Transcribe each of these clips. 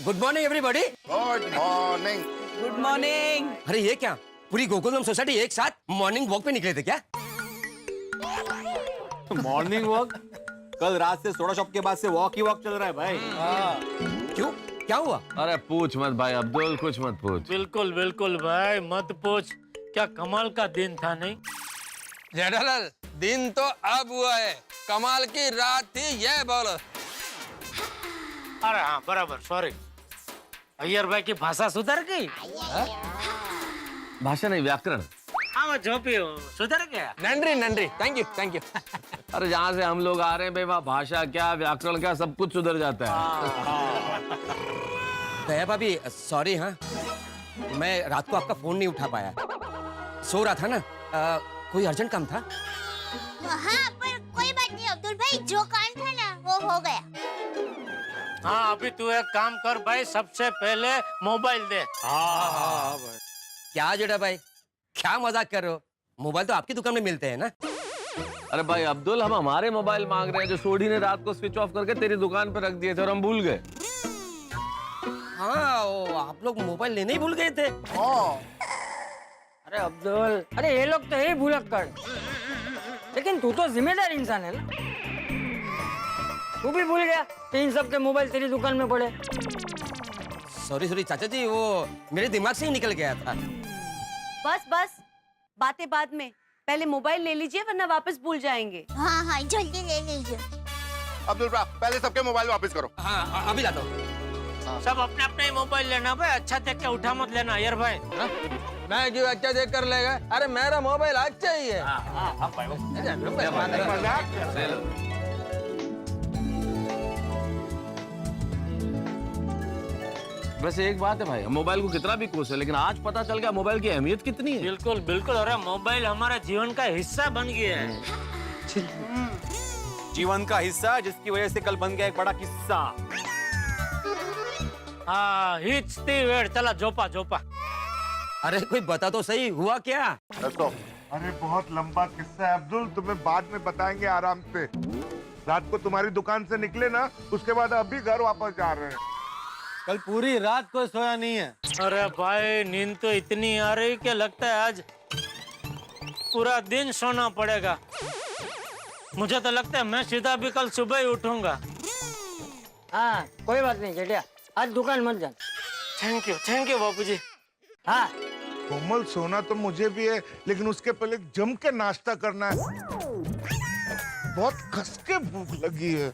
Good morning everybody. Good morning. Good morning. अरे ये क्या, पूरी गोकुलम सोसाइटी एक साथ मॉर्निंग वॉक पे निकले थे क्या? Morning walk? कल रात से सोडा शॉप के बाद से वॉक ही वॉक चल रहा है भाई। क्यों, क्या हुआ? अरे पूछ मत भाई अब्दुल, कुछ मत पूछ। बिल्कुल बिल्कुल भाई, मत पूछ। क्या कमाल का दिन था नहीं? जेठालाल, दिन तो अब हुआ है, कमाल की रात थी ये बोलो। अरे हाँ बराबर, सॉरी। अय्यर भाई की भाषा सुधर गई? भाषा नहीं, व्याकरण। हाँ वो जो भी हो, सुधर गया। नंड्री नंड्री, थैंक यू थैंक यू। अरे जहाँ से हम लोग आ रहे हैं भाई, वहाँ भाषा क्या, व्याकरण क्या, सब कुछ सुधर जाता है। दया भाभी सॉरी। हाँ, मैं रात को आपका फोन नहीं उठा पाया, सो रहा था ना। कोई अर्जेंट काम था? हाँ पर कोई बात नहीं अब्दुल भाई, जो काम था ना वो हो गया। हाँ अभी तू एक काम कर भाई, सबसे पहले मोबाइल दे। हाँ भाई। क्या जेठा भाई, क्या मजाक कर रहे हो? मोबाइल तो आपकी दुकान में मिलते हैं ना। अरे भाई अब्दुल, हम हमारे मोबाइल मांग रहे हैं जो सोडी ने रात को स्विच ऑफ करके तेरी दुकान पे रख दिए थे और हम भूल गए। हाँ, आप लोग मोबाइल लेने ही भूल गए थे। अरे अब्दुल, अरे ये लोग तो है भुलक्कड़, लेकिन तू तो जिम्मेदार इंसान है ना। तू भी भूल गया कि इन सब के मोबाइल तेरी दुकान में पड़े। सॉरी चाचा जी, वो मेरे दिमाग से ही निकल गया था। बस बस, बातें बाद में, पहले मोबाइल ले लीजिए वरना वापस भूल जाएंगे। हाँ हाँ जल्दी ले लीजिए। अब्दुल भा, पहले सबके मोबाइल वापस करो। हाँ अभी लाता हूँ। सब अपने अपने ही मोबाइल लेना भाई, अच्छा देख के उठा मत लेना अय्यर भाई। मैं क्यों अच्छा देख कर लेगा? अरे मेरा मोबाइल अच्छा ही है। वैसे एक बात है भाई, हम मोबाइल को कितना भी कोसे, लेकिन आज पता चल गया मोबाइल की अहमियत कितनी है। बिल्कुल बिल्कुल, अरे मोबाइल हमारा जीवन का हिस्सा बन गया है। जीवन का हिस्सा जिसकी वजह से कल बन गया एक बड़ा किस्सा। हाँ हिचती वेड़, चला जोपा जोपा। अरे कोई बता तो सही, हुआ क्या? अरे बहुत लंबा किस्सा है अब्दुल, तुम्हें बाद में बताएंगे आराम से। रात को तुम्हारी दुकान से निकले ना, उसके बाद अभी घर वापस जा रहे हैं। कल पूरी रात को सोया नहीं है। अरे भाई नींद तो इतनी आ रही कि लगता है आज पूरा दिन सोना पड़ेगा। मुझे तो लगता है मैं सीधा भी कल सुबह ही उठूंगा। हाँ कोई बात नहीं जेठिया, आज दुकान मत जा। थैंक यू बापूजी। हाँ कोमल, सोना तो मुझे भी है, लेकिन उसके पहले जम के नाश्ता करना है। बहुत कस के भूख लगी है।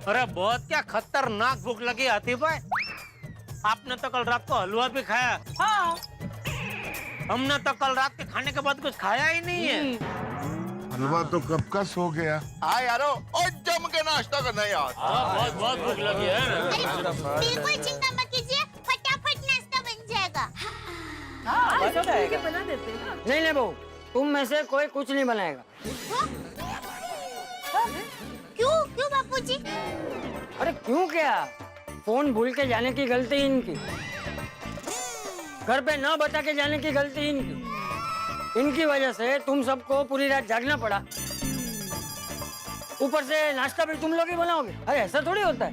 अरे बहुत क्या खतरनाक भूख लगी आती भाई। आपने तो कल रात को हलवा भी खाया। हाँ, हमने तो कल रात के खाने के बाद कुछ खाया ही नहीं है। हलवा तो कब का सो गया। हाँ यारो, और जम के नाश्ता करना यार। बहुत भूख लगी है। बिल्कुल चिंता मत कीजिए, फटाफट नाश्ता बन जाएगा। बना देते हैं ना। नहीं बहू, तुम में से कोई कुछ नहीं बनाएगा। क्यों बापूजी? अरे क्यों क्या, फोन भूल के जाने की गलती इनकी, घर पे न बता के जाने की गलती इनकी। इनकी वजह से तुम सबको पूरी रात जागना पड़ा, ऊपर से नाश्ता भी तुम लोग ही बनाओगे। अरे ऐसा थोड़ी होता है।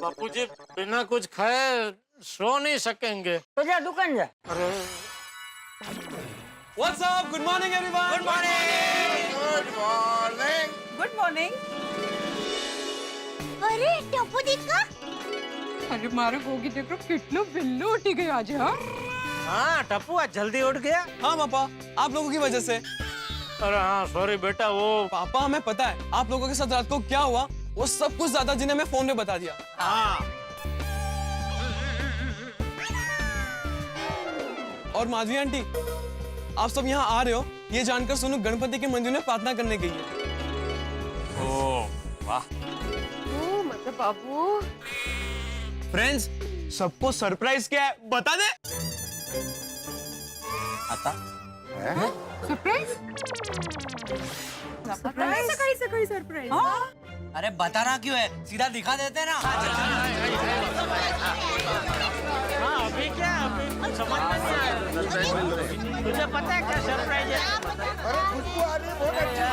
बापूजी बिना कुछ खाए सो नहीं सकेंगे। तो जा दुकान जा। What's up? Good morning everyone. Good morning. Good morning. Good morning. अरे टप्पू दिखा। अरे मारो गोगी देखो कितनो बिल्लू उठी गई आज। हाँ टप्पू आज जल्दी उठ गया। हाँ पापा, आप लोगों की वजह से। अरे हाँ सॉरी बेटा, वो पापा हमें पता है आप लोगों के साथ रात को क्या हुआ, वो सब कुछ दादाजी ने हमें फोन में बता दिया। हाँ और माधवी आंटी, आप सब यहाँ आ रहे हो ये जानकर सोनू गणपति के मंदिर में प्रार्थना करने गई है। मतलब बाबू। फ्रेंड्स, सबको सरप्राइज क्या है बता दे। सरप्राइज? सकाळी सरप्राइज। अरे बताना क्यों है, सीधा दिखा देते ना। हाँ अभी क्या, अभी समझ में नहीं आया। तुझे पता है क्या सरप्राइज है? अरे खुशबू आ रही है, बहुत अच्छा।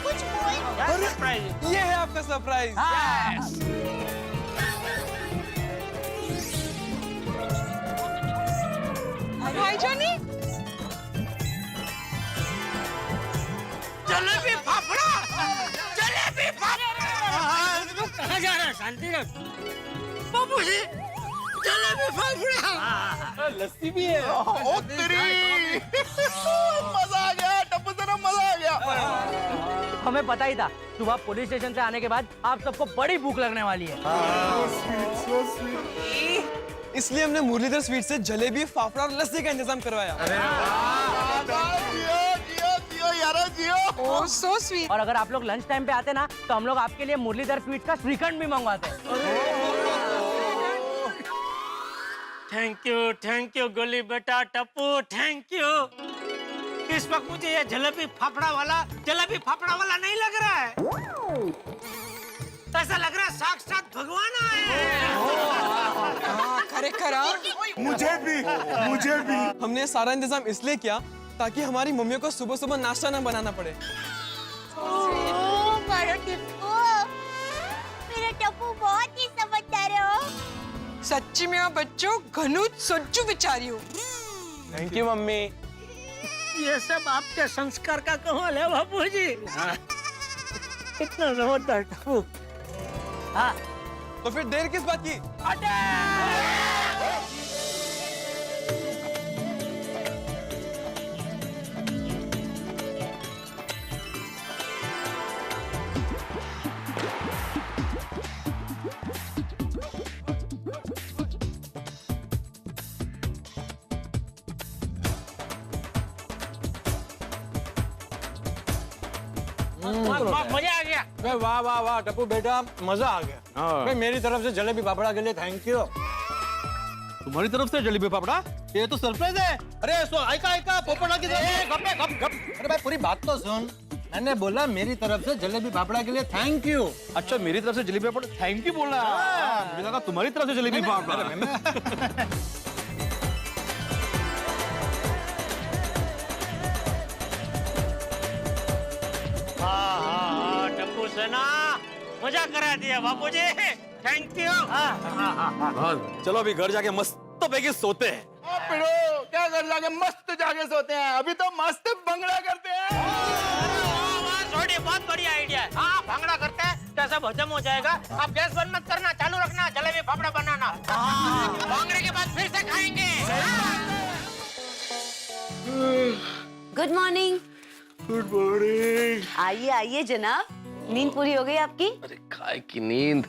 कुछ बोल। क्या सरप्राइज है? ये है आपका सरप्राइज। भाईजानी जलेबी फाफड़ा, जलेबी फाफड़ा। तू कहाँ जा रहा है? शांति रख। बाबूजी, जलेबी फाफड़ा। लस्सी भी है। ओ तेरी मजा आ गया, टप्पू सर मजा आ गया। हमें पता ही था सुबह पुलिस स्टेशन से आने के बाद आप सबको बड़ी भूख लगने वाली है। इसलिए हमने मुरलीधर स्वीट से जलेबी, फाफड़ा और लस्सी का इंतजाम करवाया। ओह सो स्वीट। और अगर आप लोग लंच टाइम पे आते ना तो हम लोग आपके लिए मुरलीधर स्वीट का श्रीखंड भी मंगवाते। थैंक यू गोली बेटा, टप्पू थैंक यू। इस वक्त मुझे ये जलेबी फाफड़ा वाला नहीं लग रहा है, ऐसा लग रहा है साक्षात भगवान आए हैं। मुझे भी। हमने ये सारा इंतजाम इसलिए किया ताकि हमारी मम्मियों को सुबह सुबह नाश्ता न बनाना पड़े। मारो टिप्पू, मेरा टप्पू बहुत ही समझदार है। सच्ची में बच्चों घनु सच्चू बिचारी हो। Thank you mummy. ये सब आपके संस्कार का कमाल है बापूजी। कितना समझदार टप्पू। हाँ तो फिर देर किस बात की? मजा आ गया। वाह वाह वाह टप्पू बेटा, मजा आ गया। भाई मेरी तरफ से जलेबी फाफड़ा के लिए थैंक यू। तुम्हारी तरफ से जलेबी फाफड़ा? ये तो सरप्राइज है। अरे ऐका पोपटा की गप। अरे भाई पूरी बात तो सुन। मैंने बोला मेरी तरफ से जलेबी फाफड़ा के लिए थैंक यू। अच्छा मेरी तरफ से जलेबी फाफड़ा थैंक यू बोला। मुझे लगा तुम्हारी तरफ से जलेबी फाफड़ा। हाँ टप्पू सेना मजा करा दिया बापूजी, थैंक यू। चलो अभी घर जाके मस्त पैकी सोते हैं। क्या कर जाके मस्त जाके सोते हैं, अभी तो मस्त भंगड़ा करते हैं। छोटी बहुत बढ़िया आइडिया है। हाँ भंगड़ा करते हैं तो सब हजम हो जाएगा। आप गैस बंद मत करना, चालू रखना, जलेबी फाफड़ा बनाना। भंगड़े के बाद फिर से खाएंगे। Good morning. Good morning. आइए आइए जनाब, नींद पूरी हो गई आपकी? अरे काय की नींद,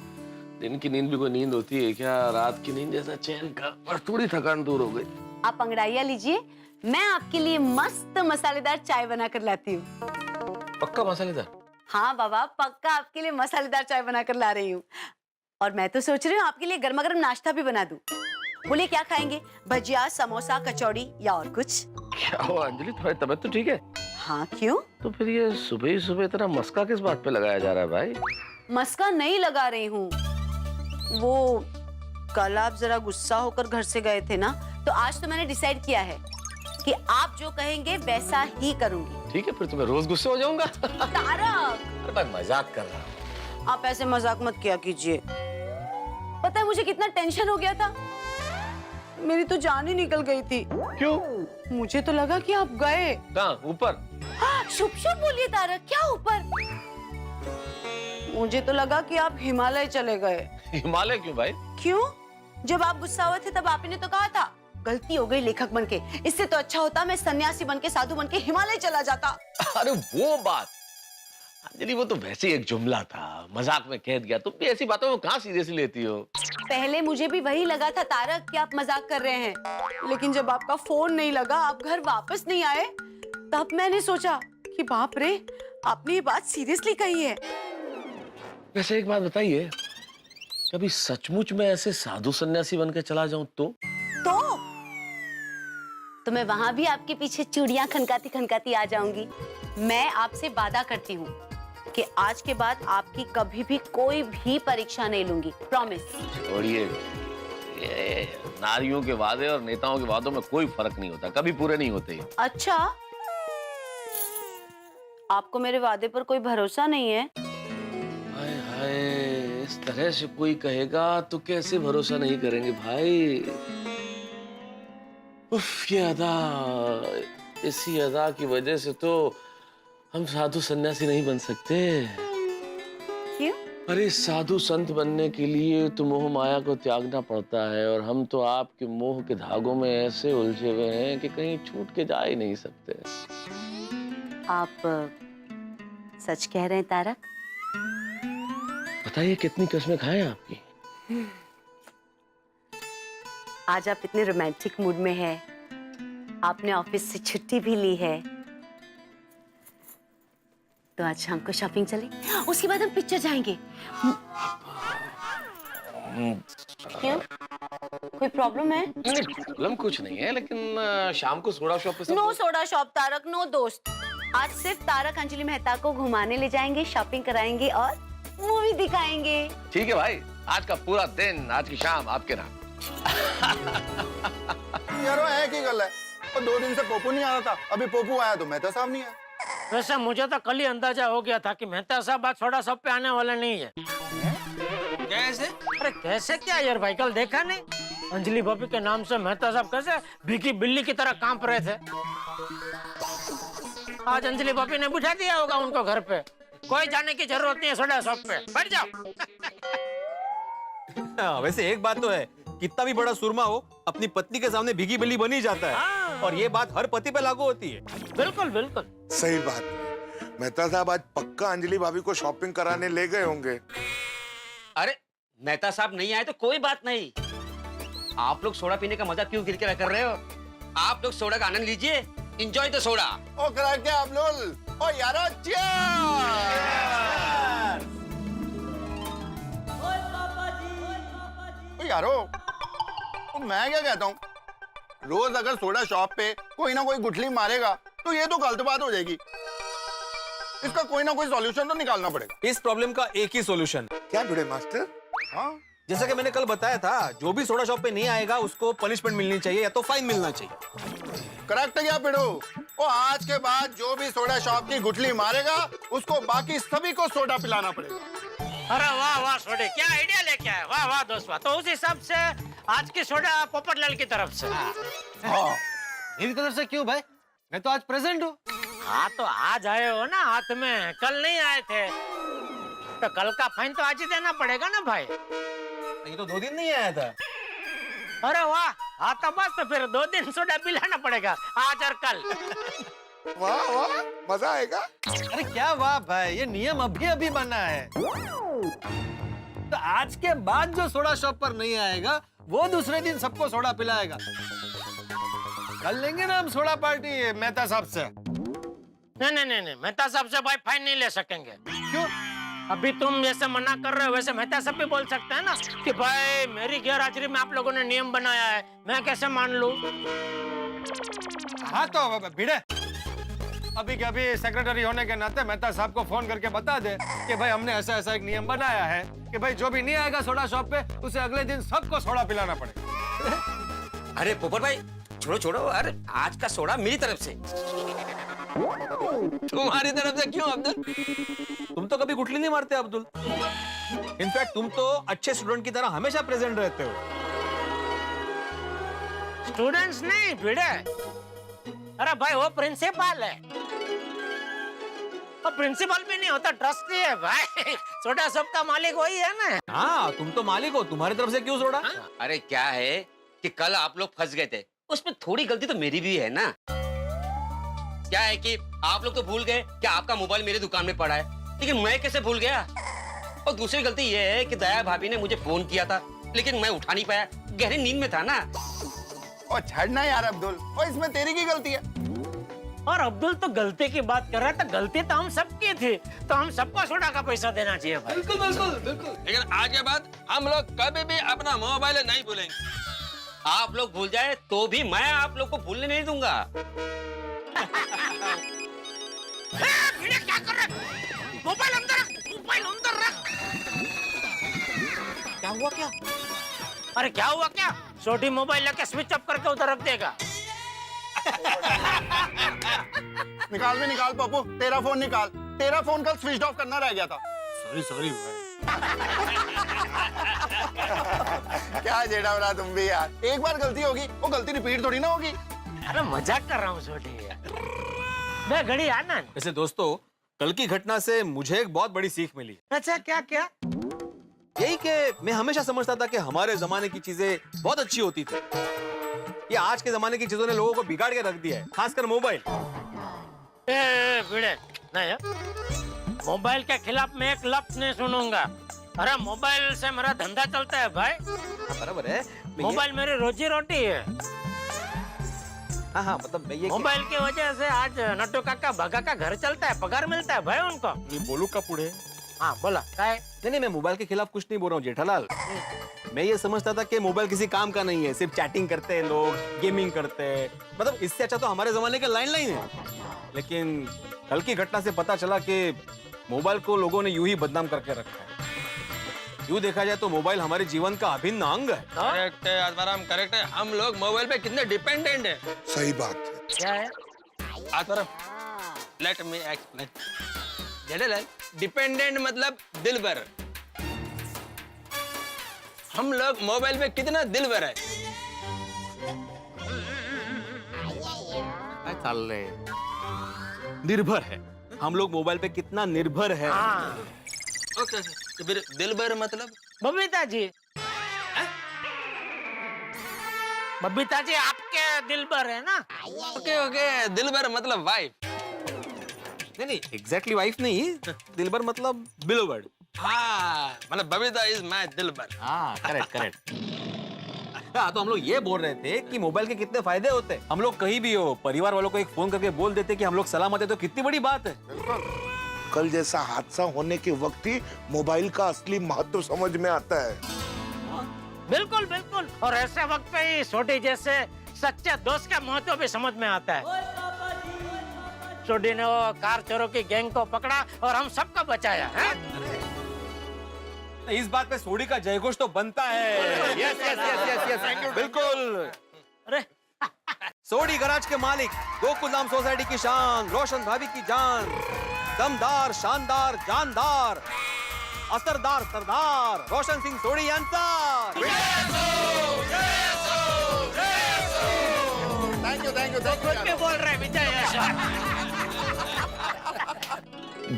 दिन की नींद भी कोई नींद होती है क्या? रात की नींद जैसा चैन का, और थोड़ी थकान दूर हो गई। आप अंगड़ाइया लीजिए, मैं आपके लिए मस्त मसालेदार चाय बना कर लाती हूँ। पक्का मसालेदार? हाँ बाबा पक्का आपके लिए मसालेदार चाय बना कर ला रही हूँ। और मैं तो सोच रही हूँ आपके लिए गर्मा गर्म नाश्ता भी बना दूँ। बोले क्या खाएंगे, भजिया, समोसा, कचौड़ी या और कुछ? क्या हुआ अंजलि, तुम्हारी तबीयत तो ठीक है? हाँ क्यों? तो फिर ये सुबह ही सुबह इतना मस्का किस बात पे लगाया जा रहा है भाई? मस्का नहीं लगा रही हूँ, वो कल आप जरा गुस्सा होकर घर से गए थे ना, तो आज तो मैंने डिसाइड किया है कि आप जो कहेंगे वैसा ही करूंगी। ठीक है फिर तो मैं रोज गुस्से हो जाऊंगा। तारक, अरे भाई मजाक कर रहा हूँ। आप ऐसे मजाक मत किया कीजिए। पता है मुझे कितना टेंशन हो गया था, मेरी तो जान ही निकल गई थी। क्यों? मुझे तो लगा कि आप गए। कहाँ? ऊपर? शुभ शुभ बोलिए तारक, क्या ऊपर? मुझे तो लगा कि आप हिमालय चले गए। हिमालय क्यों भाई? क्यों? जब आप गुस्सा हुए थे तब आपने तो कहा था गलती हो गई लेखक बनके, इससे तो अच्छा होता मैं सन्यासी बनके, साधु बनके हिमालय चला जाता। अरे वो बात अंजलि, वो तो वैसे ही एक जुमला था, मजाक में कह दिया। तुम भी ऐसी बातों को कहाँ सीरियसली लेती हो? पहले मुझे भी वही लगा था तारक कि आप मजाक कर रहे हैं, लेकिन जब आपका फोन नहीं लगा, आप घर वापस नहीं आए, तब मैंने सोचा कि बाप रे, आपने ये बात सीरियसली कही है। वैसे एक बात बताइए, कभी सचमुच में ऐसे साधु सन्यासी बनकर चला जाऊं तो मैं वहां भी आपके पीछे चूड़ियां खनकाती खनकाती आ जाऊंगी। मैं आपसे वादा करती हूँ कि आज के बाद आपकी कभी भी कोई भी परीक्षा नहीं लूंगी, प्रॉमिस। छोड़िए, ये नारियों के वादे और नेताओं के वादों में कोई फर्क नहीं होता, कभी पूरे नहीं होते। अच्छा, आपको मेरे वादे पर कोई भरोसा नहीं है? हाय हाय, इस तरह से कोई कहेगा तो कैसे भरोसा नहीं करेंगे भाई। उफ, ये अदा, इसी अदा की वजह से तो हम साधु सन्यासी नहीं बन सकते। क्यों? अरे साधु संत बनने के लिए तो मोह माया को त्यागना पड़ता है, और हम तो आपके मोह के धागों में ऐसे उलझे हुए हैं कि कहीं छूट के जा ही नहीं सकते। आप सच कह रहे हैं तारक? बताइए कितनी कसमें खाएं आपकी। आज आप इतने रोमांटिक मूड में हैं, आपने ऑफिस से छुट्टी भी ली है, तो आज शाम को शॉपिंग चले, उसके बाद हम पिक्चर जाएंगे। क्यों, कोई प्रॉब्लम है? नहीं, प्रॉब्लम कुछ नहीं है, लेकिन शाम को सोडा शॉप पे no soda shop Tarak, no दोस्त। आज सिर्फ तारक अंजलि मेहता को घुमाने ले जाएंगे, शॉपिंग कराएंगे और मूवी दिखाएंगे। ठीक है भाई, आज का पूरा दिन, आज की शाम आपके नाम। यार वो है की गल है, और 2 दिन से पोपू नहीं आ रहा था, अभी पोपू आया तो मेहता साहब नहीं आया। वैसे मुझे तो कल ही अंदाजा हो गया था कि मेहता साहब आज सोडा शॉप पे आने वाले नहीं है। कैसे? अरे कैसे क्या यार भाई, कल देखा नहीं अंजलि भाभी के नाम से मेहता साहब कैसे भीगी बिल्ली की तरह कांप रहे थे। आज अंजलि भाभी ने बिठा दिया होगा उनको घर पे, कोई जाने की जरूरत नहीं है सोडा शॉप पे, बैठ जाओ। वैसे एक बात तो है, कितना भी बड़ा सुरमा हो अपनी पत्नी के सामने भीगी बिल्ली बनी जाता है। और ये बात हर पति पे लागू होती है। बिल्कुल बिल्कुल सही बात। मेहता साहब आज पक्का अंजलि भाभी को शॉपिंग कराने ले गए होंगे। अरे मेहता साहब नहीं आए तो कोई बात नहीं, आप लोग सोडा पीने का मजा क्यों किरकिरा कर रहे हो? आप लोग सोडा का आनंद लीजिए, एंजॉय द सोडा। ओ करा क्या आप लोग? ओ यारो चीयर्स! ओ यारो, तो मैं क्या कहता हूँ, रोज अगर सोडा शॉप पे कोई ना कोई गुठली मारेगा तो ये तो गलत बात हो जाएगी। इसका कोई ना कोई सॉल्यूशन तो निकालना पड़ेगा। इस प्रॉब्लम का एक ही सॉल्यूशन। क्या भिड़े मास्टर? हाँ, जैसा कि मैंने कल बताया था, जो भी सोडा शॉप पे नहीं आएगा उसको पनिशमेंट मिलनी चाहिए या तो फाइन मिलना चाहिए। करेक्ट है क्या पिड़ो? ओ आज के बाद जो भी सोडा शॉप की गुठली मारेगा उसको बाकी सभी को सोडा पिलाना पड़ेगा। अरे वाह वाह सोडे, क्या आइडिया लेके आए, वाह वाह दोस्त वाह। तो उस हिसाब से आज की सोडा पोपटलाल की तरफ से। हाँ, मेरी तरफ से क्यों भाई, मैं तो आज प्रेजेंट हूँ। हाँ तो आज आए हो ना हाथ में, कल नहीं आए थे, तो कल का फाइन तो आज ही देना पड़ेगा ना भाई। ये तो 2 दिन नहीं आया था। अरे वाह, हाँ तो बस, तो फिर 2 दिन सोडा पिलाना पड़ेगा, आज और कल। वाह वाह, मजा आएगा। अरे क्या वाह भाई, ये नियम अभी अभी बना है। तो आज के बाद जो सोडा शॉप पर नहीं आएगा वो दूसरे दिन सबको सोडा पिलाएगा। कल लेंगे ना हम सोडा पार्टी मेहता साहब से। नहीं नहीं नहीं नहीं, मेहता साहब से भाई फाइन नहीं ले सकेंगे। क्यों? अभी तुम जैसे मना कर रहे हो वैसे मेहता साहब भी बोल सकते हैं ना कि भाई मेरी गैरहाजिरी में आप लोगों ने नियम बनाया है, मैं कैसे मान लूं? हाँ तो भिड़े, अभी के अभी सेक्रेटरी होने के नाते मेहता साहब को फोन करके बता दे कि भाई हमने ऐसा ऐसा एक नियम बनाया है कि भाई जो भी नहीं आएगा सोडा शॉप पे उसे अगले दिन सबको सोडा पिलाना पड़ेगा। अरे पोपट भाई छोड़ो छोड़ो, अरे आज का सोडा मेरी तरफ से। तुम्हारी तरफ से क्यों अब्दुल? तुम तो कभी गुठली नहीं मारते अब्दुल। इनफैक्ट तुम तो अच्छे स्टूडेंट की तरह हमेशा प्रेजेंट रहते हो। स्टूडेंट्स नहीं भिड़े, अरे भाई वो प्रिंसिपल है, और प्रिंसिपल भी नहीं होता, ट्रस्टी है भाई। सोडा शॉप का मालिक वही है ना। हाँ तुम तो मालिक हो, तुम्हारी तरफ से क्यों सोडा? अरे क्या है कि कल आप लोग फंस गए थे, उसमें थोड़ी गलती तो मेरी भी है ना। क्या है कि आप लोग तो भूल गए कि आपका मोबाइल मेरी दुकान में पड़ा है, लेकिन मैं कैसे भूल गया? और दूसरी गलती ये है कि दया भाभी ने मुझे फोन किया था, लेकिन मैं उठा नहीं पाया, गहरी नींद में था ना। और छड़ना यार अब्दुल, और इसमें तेरी की गलती है। और अब्दुल तो गलती की बात कर रहा था, गलती तो हम सबकी थी, तो हम सबको सोडा का पैसा देना चाहिए भाई। बिल्कुल बिल्कुल बिल्कुल, लेकिन आज के बाद हम लोग कभी भी अपना मोबाइल नहीं भूलेंगे। आप लोग भूल जाए तो भी मैं आप लोग को भूलने नहीं दूंगा। क्या कर रहे? मोबाइल अंदर रख, मोबाइल अंदर रख। क्या हुआ क्या? अरे क्या हुआ क्या? छोटी मोबाइल लेके स्विच ऑफ करके उधर रख देगा। निकाल भी निकाल पप्पू, तेरा फोन निकाल। तेरा फोन कल स्विच ऑफ करना रह गया था। सॉरी सॉरी भाई। क्या जेड़ा बना तुम भी यार। एक बार गलती होगी वो गलती रिपीट थोड़ी ना होगी। अरे मजाक कर रहा हूँ छोटी। मैं घड़ी आना। वैसे दोस्तों, कल की घटना से मुझे एक बहुत बड़ी सीख मिली। अच्छा क्या क्या? यही कि मैं हमेशा समझता था कि हमारे जमाने की चीजें बहुत अच्छी होती थी। ये आज के जमाने की चीजों ने लोगों को बिगाड़ के रख दिया है, खासकर मोबाइल। भिड़े नहीं है। मोबाइल के खिलाफ मैं एक लफ्ज नहीं सुनूंगा। अरे मोबाइल से मेरा धंधा चलता है भाई। बराबर है। मोबाइल मेरी रोजी रोटी है। हाँ मतलब मैं ये मोबाइल की वजह से आज नट्टू काका भगा का घर चलता है, पगार मिलता है भाई उनको। ये बोलू का पुड़े। हाँ बोला क्या है? नहीं मैं मोबाइल के खिलाफ कुछ नहीं बोल रहा हूँ जेठालाल। मैं ये समझता था कि मोबाइल किसी काम का नहीं है, सिर्फ चैटिंग करते हैं लोग, गेमिंग करते हैं। मतलब इससे अच्छा तो हमारे जमाने के लाइन है। लेकिन कल की घटना से पता चला कि मोबाइल को लोगों ने यूं ही बदनाम करके रखा है। यूं देखा जाए तो मोबाइल हमारे जीवन का अभिन्न अंग है। करेक्ट है आत्माराम, करेक्ट है। हम लोग मोबाइल पे कितने डिपेंडेंट है। सही बात है। क्या है? Atmaram, let me explain. Jethalal, dependent मतलब दिलबर। हम लोग मोबाइल पे कितना दिलबर है। निर्भर है। हम लोग मोबाइल पे कितना निर्भर है। ओके, तो फिर दिलबर मतलब? बबीता जी। बबीता जी आपके दिलबर है ना? ओके ओके, दिलबर मतलब वाइफ। नहीं एग्जैक्टली वाइफ नहीं, दिलबर मतलब बिलोवर्ड। हाँ, मतलब बबीता इज माय दिलबर। हाँ करेक्ट। हाँ तो हम लोग ये बोल रहे थे कि मोबाइल के कितने फायदे होते हैं। हम लोग कहीं भी हो, परिवार वालों को एक फोन करके बोल देते कि हम लोग सलामत है, तो कितनी बड़ी बात है। कल जैसा हादसा होने के वक्त ही मोबाइल का असली महत्व समझ में आता है। बिल्कुल बिल्कुल। और ऐसे वक्त पे ही छोटी जैसे सच्चे दोस्त का महत्व भी समझ में आता है। छोटी ने वो कार चोरों की गैंग को पकड़ा और हम सबको बचाया है। इस बात पे सोडी का जयघोष तो बनता है। यस बिल्कुल। अरे सोडी गराज के मालिक, गोकुल धाम सोसाइटी की शान, रोशन भाभी की जान, दमदार शानदार जानदार असरदार सरदार रोशन सिंह सोडी यांचा। थैंक यू खुद के बोल रहे विजय।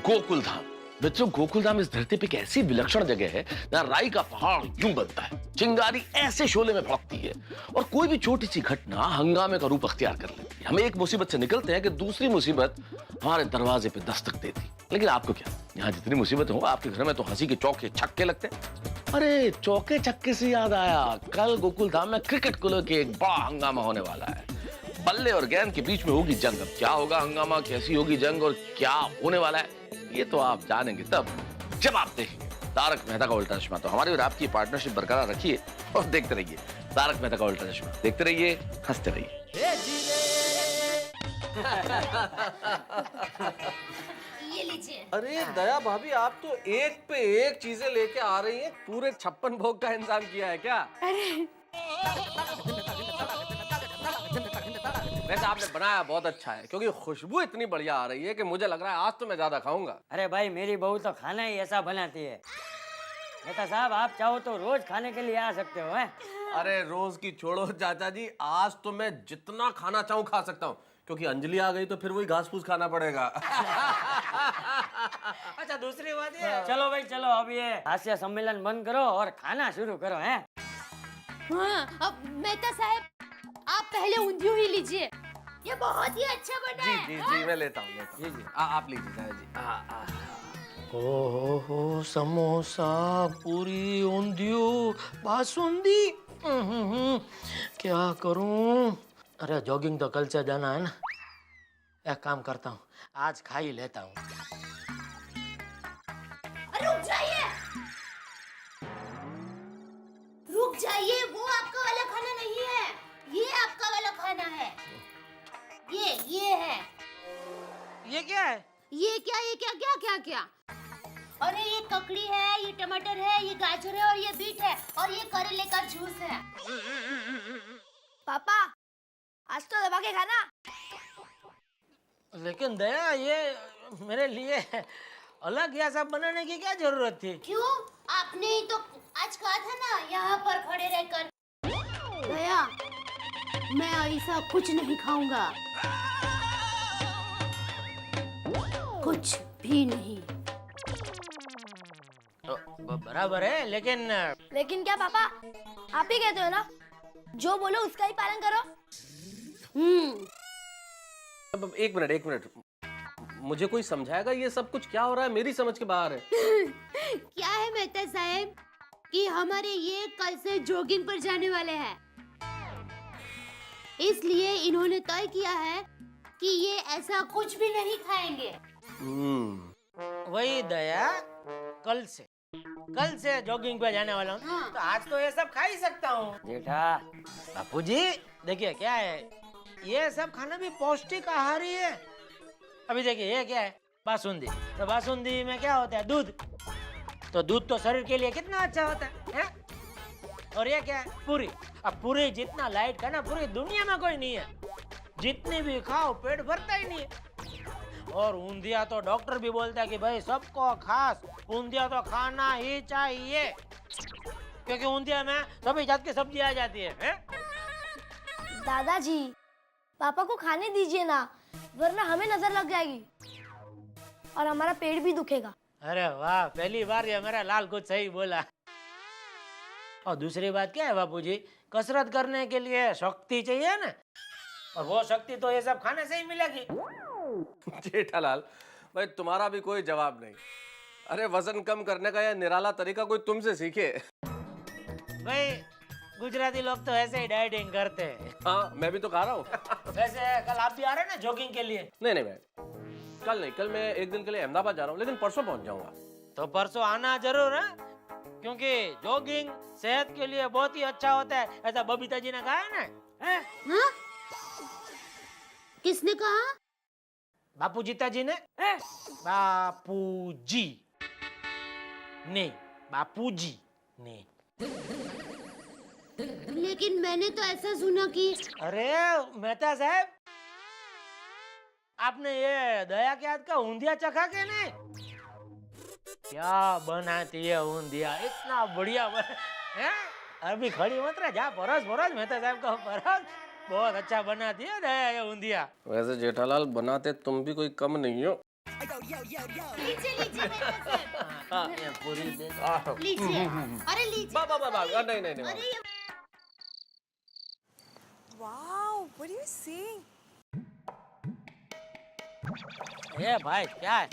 गोकुल धाम। बच्चों, गोकुल धाम इस धरती पे एक ऐसी विलक्षण जगह है जहाँ राई का पहाड़ यूं बनता है, चिंगारी ऐसे शोले में भड़कती है और कोई भी छोटी सी घटना हंगामे का रूप अख्तियार कर लेती है। हम एक मुसीबत से निकलते हैं कि दूसरी मुसीबत हमारे दरवाजे पे दस्तक देती। लेकिन आपको क्या, यहाँ जितनी मुसीबत हो, आपके घर में तो हंसी के चौके छक्के लगते हैं। अरे चौके छक्के से याद आया, कल गोकुल धाम में क्रिकेट को लेकर एक बड़ा हंगामा होने वाला है। बल्ले और गेंद के बीच में होगी जंग। अब क्या होगा हंगामा, कैसी होगी जंग और क्या होने वाला है, ये तो आप जानेंगे तब जब आप देखेंगे तारक मेहता का उल्टा चश्मा। तो हमारी और आपकी पार्टनरशिप बरकरार रखिए और देखते रहिए तारक मेहता का उल्टा चश्मा। देखते रहिए, हंसते रहिए। ये लीजिए। अरे दया भाभी, आप तो एक पे एक चीजें लेके आ रही हैं। पूरे 56 भोग का इंतजाम किया है क्या? वैसे आपने बनाया बहुत अच्छा है, क्योंकि खुशबू इतनी बढ़िया आ रही है कि मुझे लग रहा है आज तो मैं ज्यादा खाऊंगा। अरे भाई, मेरी बहू तो खाना ही ऐसा बनाती है। नेता साहब, आप चाहो तो रोज खाने के लिए आ सकते हो। हैं? अरे रोज की छोड़ो चाचा जी, आज तो मैं जितना खाना चाहूँ खा सकता हूँ, क्योंकि अंजलि आ गई तो फिर वही घास फूस खाना पड़ेगा। अच्छा दूसरी बात ये, चलो भाई चलो, अब ये हास्य सम्मेलन बंद करो और खाना शुरू करो। हैं? हाँ, अब मेहता साहब आप पहले ऊंधियो ही लीजिए। ये बहुत ही अच्छा बना है। जी मैं लेता हूँ। आप लीजिए चाचा जी। ओहो, समोसा, पूरी, ऊंधियो, बासुंदी। क्या करूं? अरे जॉगिंग तो कल से जाना है ना। एक काम करता हूँ, आज खा ही लेता हूँ। रुक जाइए, रुक जाइए। वो आपका वाला खाना नहीं है, ये आपका वाला खाना है। ये है। ये क्या है? ये क्या क्या क्या क्या क्या? ककड़ी है, ये टमाटर है, ये गाजर है और ये बीट है और ये करेले का जूस है। पापा आज तो दबा के खाना। लेकिन दया, ये मेरे लिए अलग यह सब बनाने की क्या जरूरत थी? क्यों? आपने ही तो आज कहा था ना यहाँ पर खड़े रहकर। दया, मैं ऐसा कुछ नहीं खाऊंगा, कुछ भी नहीं। बराबर है, लेकिन क्या पापा? आप ही कहते हो ना, जो बोलो उसका ही पालन करो। अब एक मिनट, मुझे कोई समझाएगा ये सब कुछ क्या हो रहा है? मेरी समझ के बाहर है। क्या है मेहता साहब कि हमारे ये कल से जॉगिंग पर जाने वाले हैं, इसलिए इन्होंने तय किया है कि ये ऐसा कुछ भी नहीं खाएंगे। वही दया, कल से जॉगिंग पे जाने वाला हूँ। हाँ। तो आज तो ये सब खा ही सकता हूँ। जेठा, बापूजी देखिए क्या है, ये सब खाना भी पौष्टिक आहार ही है। अभी देखिए ये क्या है, बासुंदी। तो बासुंदी में क्या होता है? दूध। तो दूध तो शरीर के लिए कितना अच्छा होता है? और ये क्या है? पूरी। अब पूरी जितना लाइट खाना पूरी दुनिया में कोई नहीं है, जितनी भी खाओ पेट भरता ही नहीं है। और ऊंधिया तो डॉक्टर भी बोलता है कि भाई सबको खास ऊंधिया तो खाना ही चाहिए, क्योंकि ऊंधिया में सभी जात की सब्जी आ जाती है? दादाजी, पापा को खाने दीजिए ना, वरना हमें नजर लग जाएगी और हमारा पेट भी दुखेगा। अरे वाह, पहली बार ये मेरा लाल कुछ सही बोला। और दूसरी बात क्या है बापूजी, कसरत करने के लिए शक्ति चाहिए ना, और वो शक्ति तो ये सब खाने से ही मिलेगी। जेठालाल भाई, तुम्हारा भी कोई जवाब नहीं। अरे वजन कम करने का यह निराला तरीका कोई तुमसे सीखे। भाई गुजराती लोग तो ऐसे ही डाइटिंग करते हैं। हाँ, मैं भी तो खा रहा हूँ। वैसे कल आप भी आ रहे हैं ना जॉगिंग के लिए? नहीं मैं कल नहीं, कल मैं एक दिन के लिए अहमदाबाद जा रहा हूँ, लेकिन परसों पहुंच जाऊंगा। तो परसों आना जरूर है, क्योंकि जॉगिंग सेहत के लिए बहुत ही अच्छा होता है, ऐसा बबीता जी ने कहा है ना। हाँ? किसने कहा? बापूजीता जी ने। बापूजी ने, बापूजी ने। लेकिन मैंने तो ऐसा सुना कि अरे मेहता साहब, आपने ये दया के हाथ का ऊंधिया चखा के नहीं? क्या बनाती है ऊंधिया, इतना बढ़िया है। अभी खड़ी मत रह, जा परस मेहता साहब का परस, बहुत अच्छा बनाती है दया ये ऊंधिया। वैसे जेठालाल बनाते तुम भी कोई कम नहीं हो। लीजिए हाँ, ये पूरी दे। लीजिए। अरे लीजिए। नहीं। अरे ये Wow, what are you seeing? ये भाई क्या है?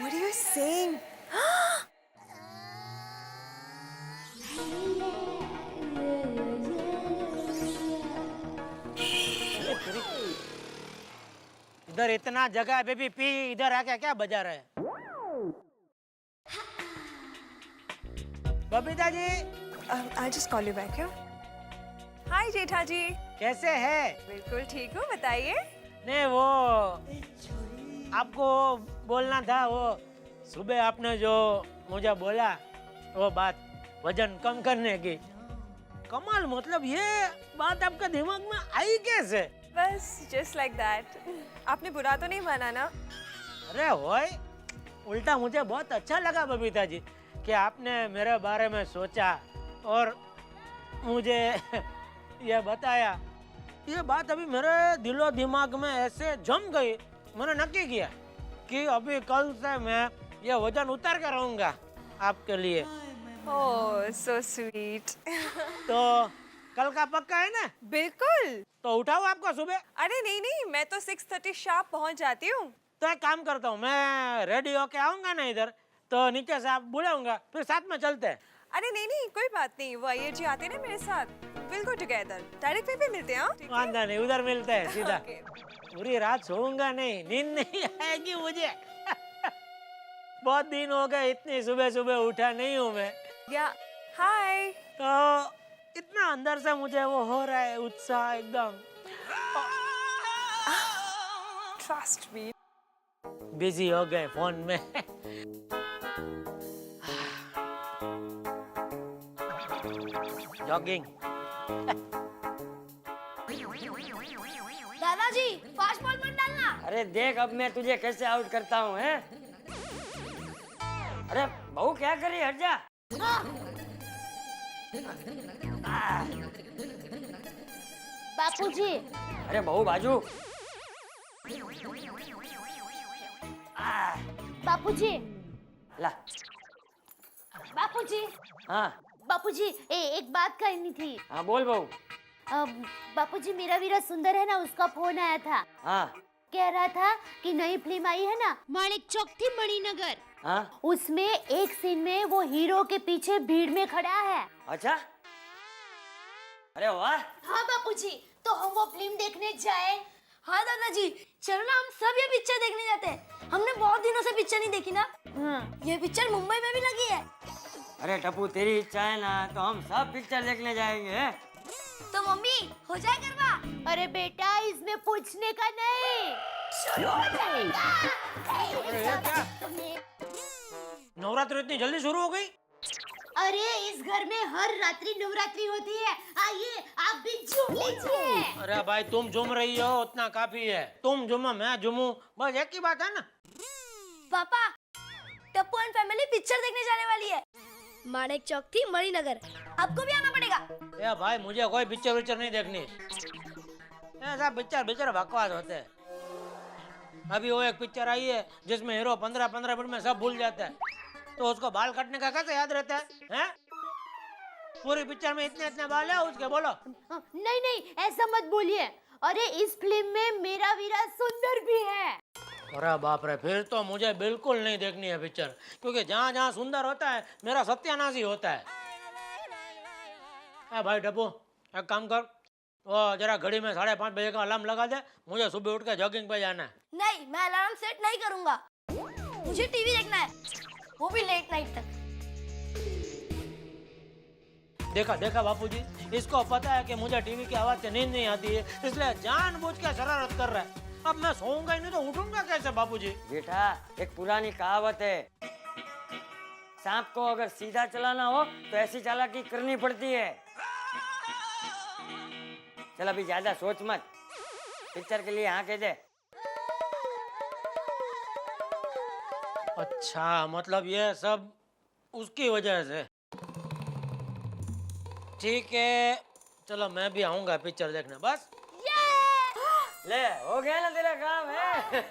What are you saying? इधर इतना जगह है बेबी, पी, इधर आके क्या बजा रहे हैं? Babita ji, I'll just call you back, yeah? Hi, जेठा जी। कैसे है? बिल्कुल ठीक हूँ, बताइए। नहीं वो आपको बोलना था, वो सुबह आपने जो मुझे बोला वो बात वजन कम करने की, कमाल, मतलब ये बात आपके दिमाग में आई कैसे? बस just like that. आपने बुरा तो नहीं माना ना? अरे होय, उल्टा मुझे बहुत अच्छा लगा बबीता जी कि आपने मेरे बारे में सोचा और मुझे ये बताया। ये बात अभी मेरे दिलो दिमाग में ऐसे जम गई, मैंने नक्की किया कि अभी कल से मैं ये वजन उतार कर रहूंगा आपके लिए। Oh, so sweet. तो कल का पक्का है ना? बिल्कुल। तो उठाओ आपको सुबह? अरे नहीं, मैं तो 6:30 शार्प पहुंच जाती हूँ। तो एक काम करता हूँ, मैं रेडी होके आऊंगा ना इधर, तो नीचे से आप बुलाऊंगा, फिर साथ में चलते हैं। अरे नहीं, कोई बात नहीं, वो अय्यर जी आते ना मेरे साथ, we'll go together. डायरेक्ट पे मिलते हैं, हाँ? वांदा नहीं, उधर मिलते हैं सीधा। Okay. पूरी रात सोऊंगा नहीं, नींद नहीं आएगी मुझे। बहुत दिन हो गए, इतनी सुबह सुबह उठा नहीं हूँ मैं। या हाय। तो इतना अंदर से मुझे वो हो रहा है उत्साह एकदम। Trust me. बिजी हो गए फोन में। जॉगिंग। दादाजी फास्ट बॉल मत डालना। अरे देख अब मैं तुझे कैसे आउट करता हूँ, हैं? अरे बहू क्या करी, हट जा। बापूजी अरे बहू बाजू। बापूजी ला। बापूजी हाँ बापूजी एक बात करनी थी। हाँ बोल बहू। बापूजी मेरा वीरा सुंदर है ना, उसका फोन आया था। हाँ कह रहा था कि नई फिल्म आई है ना, माणिक चौक थी मणिनगर, हाँ उसमें एक सीन में वो हीरो के पीछे भीड़ में खड़ा है। अच्छा, अरे वाह। हाँ बापूजी, तो हम वो फिल्म देखने जाए। हाँ दादाजी चलो ना, हम सब ये पिक्चर देखने जाते हैं। हमने बहुत दिनों से पिक्चर नहीं देखी ना। ये पिक्चर मुंबई में भी लगी है। अरे टप्पू तेरी इच्छा है ना तो हम सब पिक्चर देखने जाएंगे। तो मम्मी हो जाए करवा। अरे बेटा इसमें पूछने का नहीं, शुरू हो जाएगा। नवरात्रि इतनी जल्दी शुरू हो गई? अरे इस घर में हर रात्रि नवरात्रि होती है। आइए आप भी झूम लीजिए। अरे भाई तुम झूम रही हो उतना काफी है। तुम झूमो मैं झूमूं, बस एक ही बात है ना। पापा टप्पू एंड फैमिली पिक्चर देखने जाने वाली है, माणिक चौक थी मणिनगर। आपको भी आना पड़ेगा। ए भाई मुझे कोई पिक्चर नहीं देखनी। ऐसा पिक्चर बकवास होते हैं। अभी वो एक पिक्चर आई है जिसमें हीरो 15-15 मिनट में सब भूल जाता है, तो उसको बाल काटने का कैसे याद रहता है, हैं? पूरी पिक्चर में इतने बाल है उसके, बोलो। नहीं ऐसा मत बोलिए। अरे इस फिल्म में मेरा वीरा सुंदर भी है। अरे बाप रे, फिर तो मुझे बिल्कुल नहीं देखनी है पिक्चर, क्योंकि जहाँ जहाँ सुंदर होता है मेरा सत्यानाश ही होता है। भाई टप्पू एक काम कर, वो जरा घड़ी में 5:30 बजे का अलार्म लगा दे, मुझे सुबह उठ के जॉगिंग पे जाना है। नहीं मैं अलार्म सेट नहीं करूंगा, मुझे टीवी देखना है, वो भी लेट नाइट तक। देखा बापूजी, इसको पता है कि मुझे टीवी की आवाज से नींद नहीं आती है, इसलिए जानबूझ के शरारत कर रहा है। अब मैं सोऊंगा ही नहीं तो उठूंगा कैसे बापूजी? बेटा एक पुरानी कहावत है, सांप को अगर सीधा चलाना हो तो ऐसी चालाकी करनी पड़ती है। चल अभी ज्यादा सोच मत, पिक्चर के लिए हाँ कह दे। अच्छा मतलब ये सब उसकी वजह से। ठीक है चलो मैं भी आऊंगा पिक्चर देखने। बस ले हो गया ना तेरा काम है।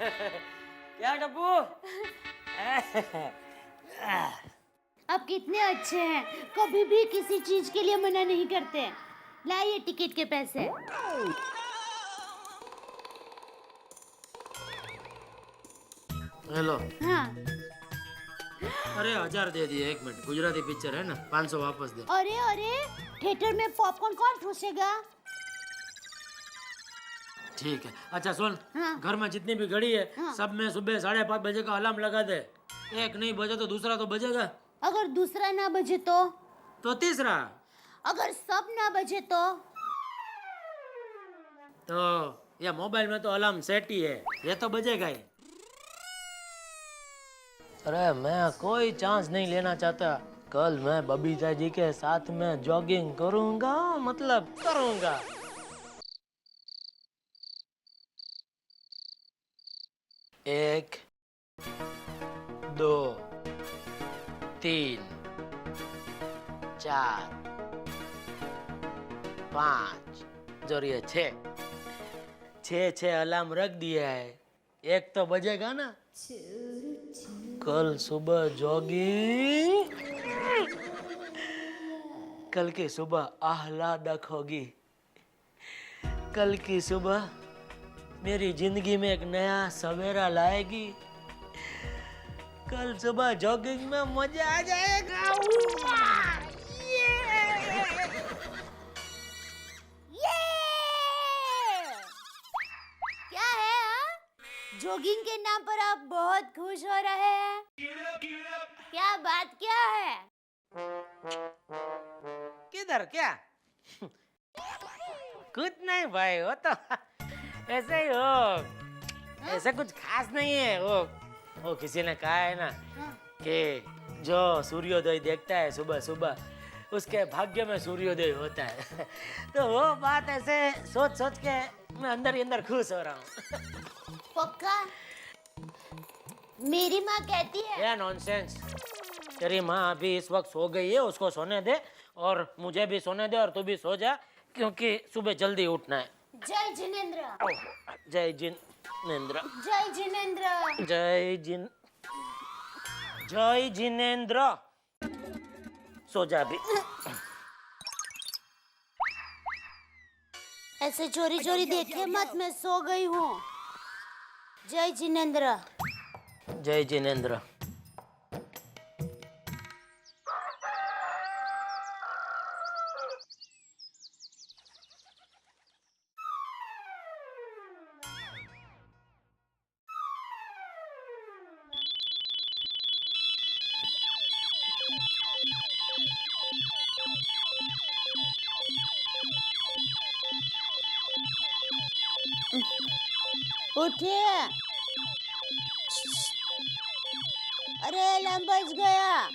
क्या टप्पू? आप कितने अच्छे हैं, कभी भी किसी चीज के लिए मना नहीं करते। लाइए टिकट के पैसे। हेलो। हाँ अरे 1000 दे दिए, 1 मिनट, गुजराती पिक्चर है ना, 500 वापस दे। अरे थिएटर में पॉपकॉर्न कौन ठूसेगा? ठीक है। अच्छा सुन, हाँ। घर में जितनी भी घड़ी है हाँ। सब में सुबह 5:30 बजे का अलार्म लगा दे। एक नहीं बजे तो दूसरा तो बजेगा। अगर दूसरा ना बजे तो तीसरा। अगर सब ना बजे तो ये मोबाइल में तो अलार्म सेट ही है, ये तो बजेगा ही। अरे मैं कोई चांस नहीं लेना चाहता। कल मैं बबीता जी के साथ में जॉगिंग करूंगा, मतलब करूंगा। एक, 2, 3, 4, 5 जोरिए 6 अलार्म रख दिया है, एक तो बजेगा ना। कल सुबह जॉगिंग, कल की सुबह आह्लादक होगी। कल की सुबह मेरी जिंदगी में एक नया सवेरा लाएगी। कल सुबह जॉगिंग में मजा आ जाएगा। क्या है हाँ? जॉगिंग के नाम पर आप बहुत खुश हो रहे हैं, क्या बात क्या है? किधर क्या? कुछ नहीं भाई, वो तो ऐसे ही हो, ऐसा कुछ खास नहीं है। वो वो किसी ने कहा है ना कि जो सूर्योदय देखता है सुबह सुबह उसके भाग्य में सूर्योदय होता है। तो वो बात ऐसे सोच सोच के मैं अंदर ही अंदर खुश हो रहा हूँ। पक्का? मेरी माँ कहती है। क्या नॉनसेंस। तेरी माँ अभी इस वक्त सो गई है, उसको सोने दे और मुझे भी सोने दे और तू भी सो जा क्योंकि सुबह जल्दी उठना है। जय जिनेंद्र। जय जिनेंद्र। जय जिनेंद्र। जय जिनेंद्र। सो जा भी। ऐसे चोरी चोरी देखे मत, मैं सो गई हूँ। जय जिनेंद्र। जय जिनेंद्र। उठिए। अरे अलार्म बज गया।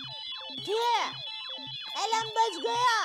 उठिए, अलार्म बज गया।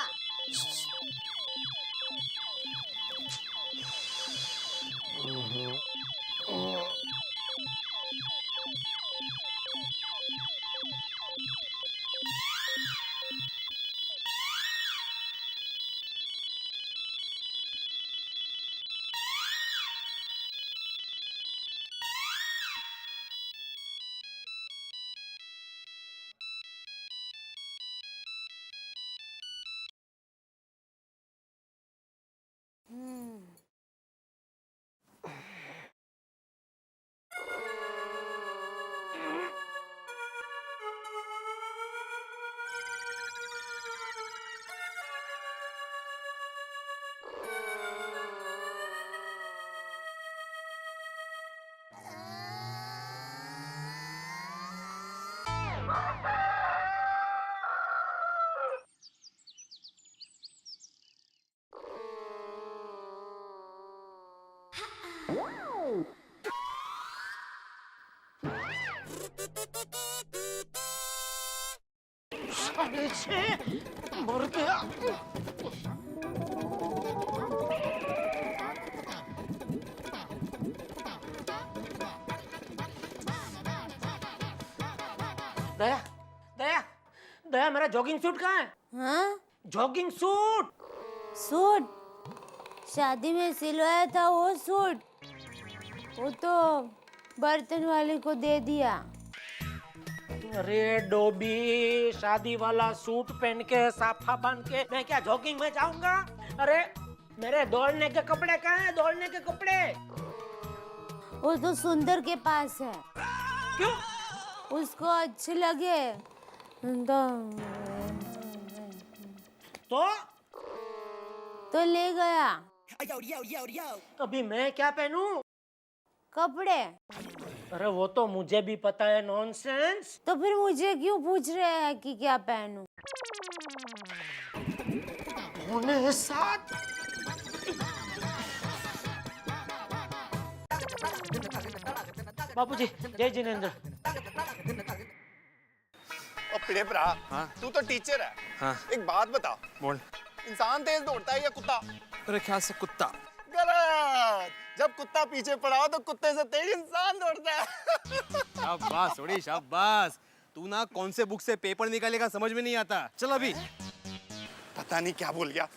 मर गया। दया दया दया, मेरा जॉगिंग सूट कहाँ है? हाँ? Jogging suit. सूट शादी में सिलवाया था वो सूट, वो तो बर्तन वाले को दे दिया। अरे डोबी, शादी वाला सूट पहन के साफा बांध के मैं क्या जॉगिंग में जाऊंगा? अरे मेरे दौड़ने के कपड़े कहाँ हैं? दौड़ने के कपड़े। वो तो सुंदर के पास है। क्यों? उसको अच्छे लगे तो ले गया। अभी मैं क्या पहनूं? कपड़े। अरे वो तो मुझे भी पता है। नॉनसेंस। तो फिर मुझे क्यों पूछ रहे हैं कि क्या पहनूं? होने साथ। बापूजी, जय जिनेंद्र। और पिड़े भरा, तू तो टीचर है। हाँ। एक बात बता, बोल। इंसान तेज दौड़ता है या कुत्ता? मेरे ख्याल से कुत्ता। गलत। जब कुत्ता पीछे पड़ा हो तो कुत्ते से तेज इंसान दौड़ता है। शाबाश थोड़ी शाबाश। तू ना कौन से बुक से पेपर निकालेगा समझ में नहीं आता। चल अभी। पता नहीं क्या बोल गया।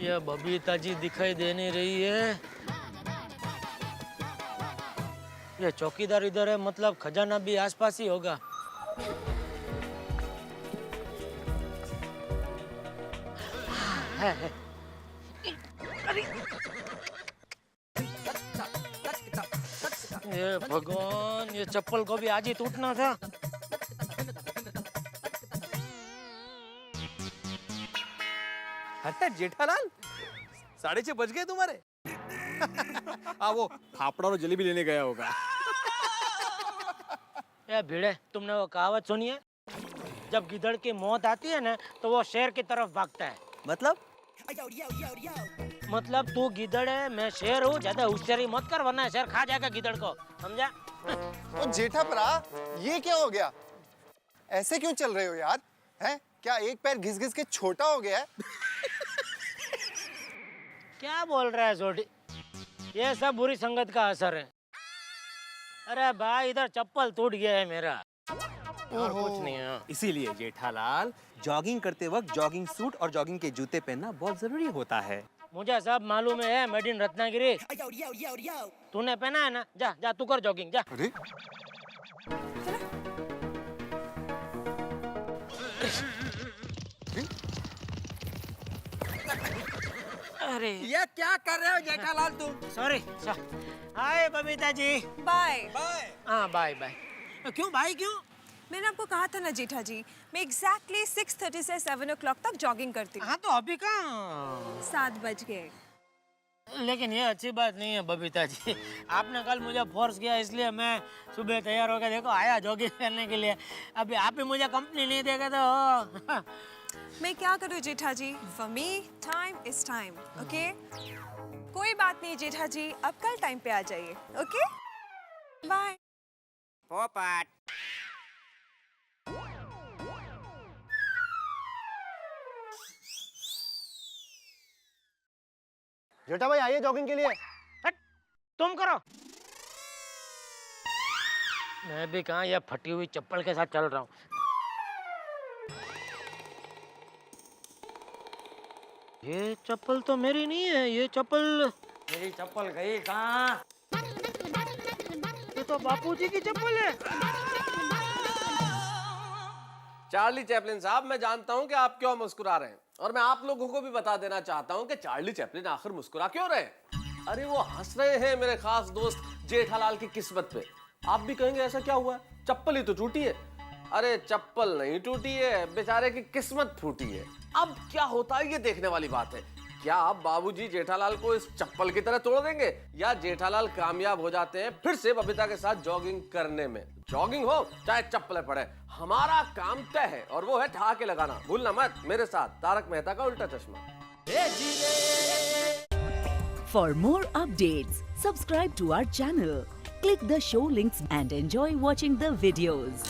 ये बबीता जी दिखाई दे नहीं रही है। ये चौकीदार इधर है, मतलब खजाना भी आसपास ही होगा। ये भगवान, ये चप्पल को भी आज ही टूटना था। अरे जेठालाल, 6:30 बज गए तुम्हारे। हाँ, वो फाफड़ा और जलेबी लेने गया होगा। ये भिड़े, तुमने वो कहावत सुनी है? जब गिदड़ की मौत आती है ना तो वो शेर की तरफ भागता है। मतलब मतलब तू गिदड़ है, मैं शेर हूँ। ज्यादा होशियारी मत कर वरना शेर खा जाएगा गिदड़ को, समझा? ओ जेठा भरा, ये क्या हो गया? ऐसे क्यों चल रहे हो यार? हैं? क्या एक पैर घिस घिस के छोटा हो गया है? क्या बोल रहा है सोडी? ये सब बुरी संगत का असर है। अरे भाई इधर चप्पल टूट गया है मेरा, और कुछ नहीं है। इसीलिए जेठालाल, जॉगिंग करते वक्त जॉगिंग सूट और जॉगिंग के जूते पहनना बहुत जरूरी होता है। मुझे सब मालूम है, मेड इन रत्नागिरी। तूने पहना है ना? जा जा तू कर जॉगिंग जा। अरे अरे ये क्या कर रहे हो जेठालाल तुम? सॉरी। हाय बबीता जी। बाय। हाँ बाय बाय। क्यों भाई क्यों? मैंने आपको कहा था ना जेठा जी, मैं एग्जैक्टली 6:30 से 7 o'clock तक जॉगिंग करती हूँ। हाँ तो अभी कहाँ? 7 बज गए। लेकिन ये अच्छी बात नहीं है बबीता जी। आपने कल मुझे फोर्स किया इसलिए मैं सुबह तैयार होकर देखो आया जॉगिंग करने के लिए। अभी आप ही मुझे कंपनी नहीं देगा तो मैं क्या करूँ Jetha ji? For me time is time, okay? कोई बात नहीं जेठा जी, अब कल टाइम पे आ जाइए, ओके? बाय। पोपट। जेठा भाई आइए जॉगिंग के लिए। तुम करो। मैं भी कहाँ ये फटी हुई चप्पल के साथ चल रहा हूँ। ये चप्पल तो मेरी नहीं है, ये चप्पल मेरी चप्पल गई कहाँ? ये तो बापूजी की चप्पल है। चार्ली चैपलिन साहब, मैं जानता हूं कि आप क्यों मुस्कुरा रहे हैं, और मैं आप लोगों को भी बता देना चाहता हूं कि चार्ली चैपलिन आखिर मुस्कुरा क्यों रहे हैं। अरे वो हंस रहे हैं मेरे खास दोस्त जेठालाल की किस्मत पे। आप भी कहेंगे ऐसा क्या हुआ, चप्पल ही तो टूटी है। अरे चप्पल नहीं टूटी है, बेचारे की किस्मत फूटी है। अब क्या होता है ये देखने वाली बात है। क्या आप बाबूजी जेठालाल को इस चप्पल की तरह तोड़ देंगे, या जेठालाल कामयाब हो जाते हैं फिर से बबीता के साथ जॉगिंग करने में? जॉगिंग हो चाहे चप्पलें पड़े, हमारा काम तय है, और वो है ठहाके लगाना। भूलना मत, मेरे साथ तारक मेहता का उल्टा चश्मा। For more updates, subscribe to our channel, click the show links and enjoy watching the videos.